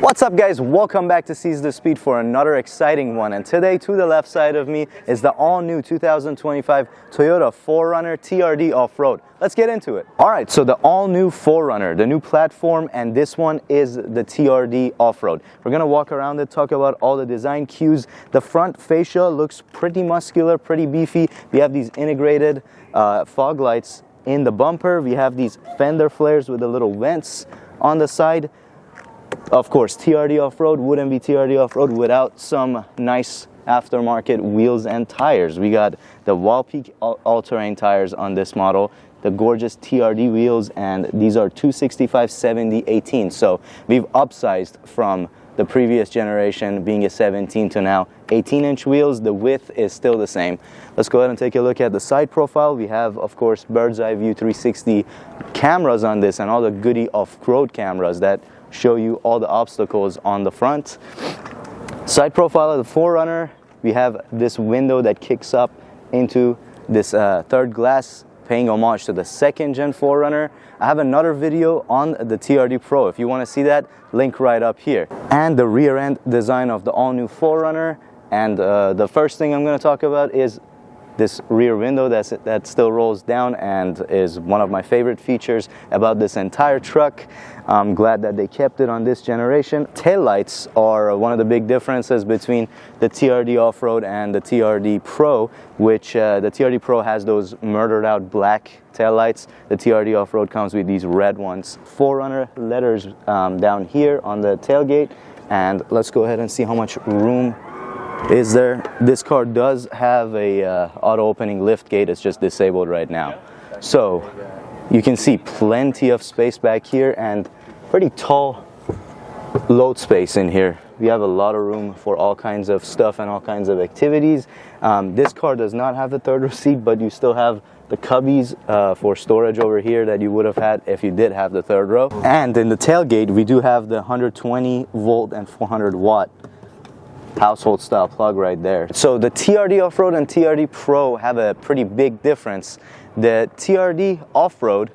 What's up guys, welcome back to Seize the Speed for another exciting one, and today to the left side of me is the all-new 2025 Toyota 4Runner TRD Off-Road. Let's get into it. Alright, so the all-new 4Runner, the new platform, and this one is the TRD Off-Road. We're gonna walk around it, talk about all the design cues. The front fascia looks pretty muscular, pretty beefy. We have these integrated fog lights in the bumper. We have these fender flares with the little vents on the side. Of course, TRD Off-Road wouldn't be TRD Off-Road without some nice aftermarket wheels and tires. We got the wall-peak all-terrain tires on this model, the gorgeous TRD wheels, and these are 265/70/18. So we've upsized from the previous generation being a 17 to now 18-inch wheels. The width is still the same. Let's go ahead and take a look at the side profile. We have, of course, bird's eye view 360 cameras on this and all the goody off-road cameras that show you all the obstacles on the front. Side profile of the 4Runner, we have this window that kicks up into this third glass, paying homage to the second gen 4Runner. I have another video on the TRD Pro. If you want to see that, link right up here. And the rear end design of the all new 4Runner. And the first thing I'm going to talk about is this rear window that still rolls down and is one of my favorite features about this entire truck. I'm glad that they kept it on this generation. Taillights are one of the big differences between the TRD Off-Road and the TRD Pro, which the TRD Pro has those murdered out black taillights. The TRD Off-Road comes with these red ones. 4Runner letters down here on the tailgate, and let's go ahead and see how much room is there. This car does have a auto opening lift gate. It's just disabled right now, so you can see plenty of space back here and pretty tall load space in here. We have a lot of room for all kinds of stuff and all kinds of activities. This car does not have the third row seat, but you still have the cubbies for storage over here that you would have had if you did have the third row. And in the tailgate we do have the 120 volt and 400 watt household style plug right there. So the TRD Off-Road and TRD Pro have a pretty big difference. The TRD Off-Road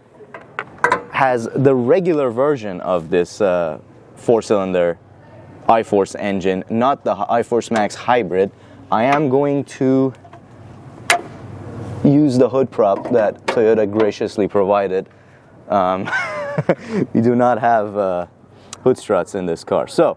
has the regular version of this four-cylinder iForce engine, not the iForce Max hybrid. I am going to use the hood prop that Toyota graciously provided. We do not have hood struts in this car. So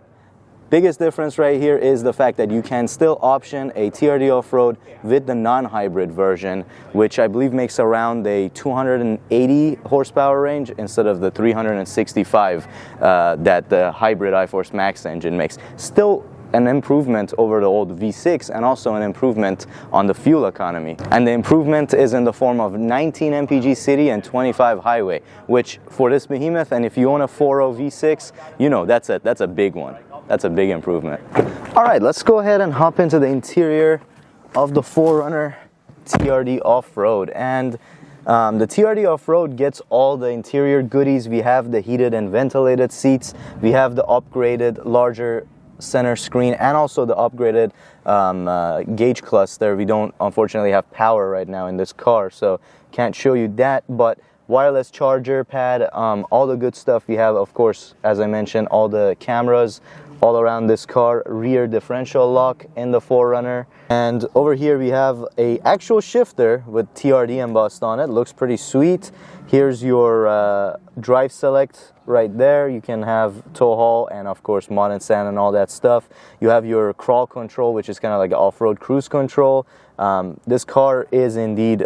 biggest difference right here is the fact that you can still option a TRD Off-Road with the non-hybrid version, which I believe makes around a 280 horsepower range instead of the 365 that the hybrid iForce Max engine makes. Still an improvement over the old V6 and also an improvement on the fuel economy. And the improvement is in the form of 19 mpg city and 25 highway, which for this behemoth, and if you own a 4.0 V6, you know that's a big one. That's a big improvement. All right, let's go ahead and hop into the interior of the 4Runner TRD Off-Road. And the TRD Off-Road gets all the interior goodies. We have the heated and ventilated seats. We have the upgraded larger center screen and also the upgraded gauge cluster. We don't unfortunately have power right now in this car, so can't show you that, but wireless charger pad, all the good stuff. We have, of course, as I mentioned, all the cameras all around this car, rear differential lock in the 4Runner. And over here we have a actual shifter with TRD embossed on it. Looks pretty sweet. Here's your drive select right there. You can have tow haul and of course mod and sand and all that stuff. You have your crawl control, which is kind of like off-road cruise control. This car is indeed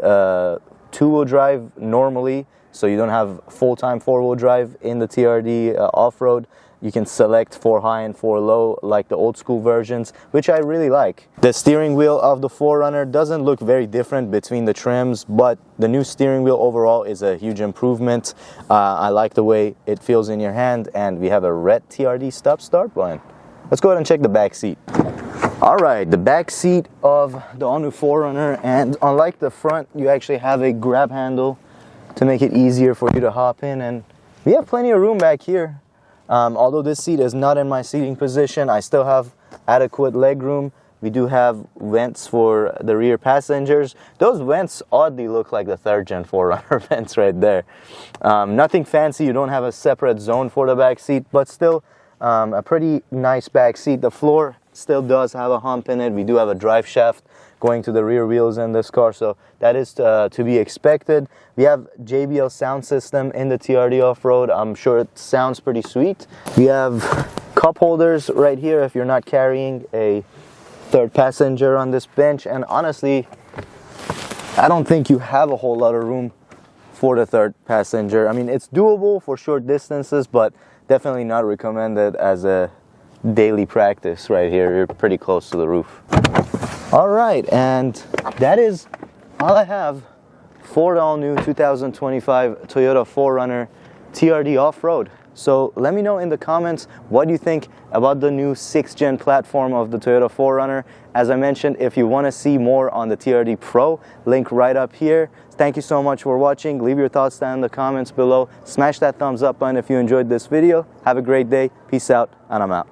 two-wheel drive normally, so you don't have full-time four-wheel drive in the TRD Off-Road. You can select 4 high and 4 low like the old school versions, which I really like. The steering wheel of the 4Runner doesn't look very different between the trims, but the new steering wheel overall is a huge improvement. I like the way it feels in your hand, and we have a red TRD stop-start button. Let's go ahead and check the back seat. All right, the back seat of the all-new 4Runner, and unlike the front, you actually have a grab handle to make it easier for you to hop in, and we have plenty of room back here. Although this seat is not in my seating position, I still have adequate leg room. We do have vents for the rear passengers. Those vents oddly look like the 3rd gen 4Runner vents right there. Nothing fancy. You don't have a separate zone for the back seat, but still A pretty nice back seat. The floor still does have a hump in it. We do have a drive shaft going to the rear wheels in this car, so that is to be expected. We have JBL sound system in the TRD Off-Road. I'm sure it sounds pretty sweet. We have cup holders right here if you're not carrying a third passenger on this bench, and honestly, I don't think you have a whole lot of room for the third passenger. I mean, it's doable for short distances, but definitely not recommended as a daily practice right here. You're pretty close to the roof. All right, and that is all I have for the all-new 2025 Toyota 4Runner TRD Off-Road. So let me know in the comments what you think about the new 6th gen platform of the Toyota 4Runner. As I mentioned, if you want to see more on the TRD Pro, link right up here. Thank you so much for watching. Leave your thoughts down in the comments below. Smash that thumbs up button if you enjoyed this video. Have a great day. Peace out, and I'm out.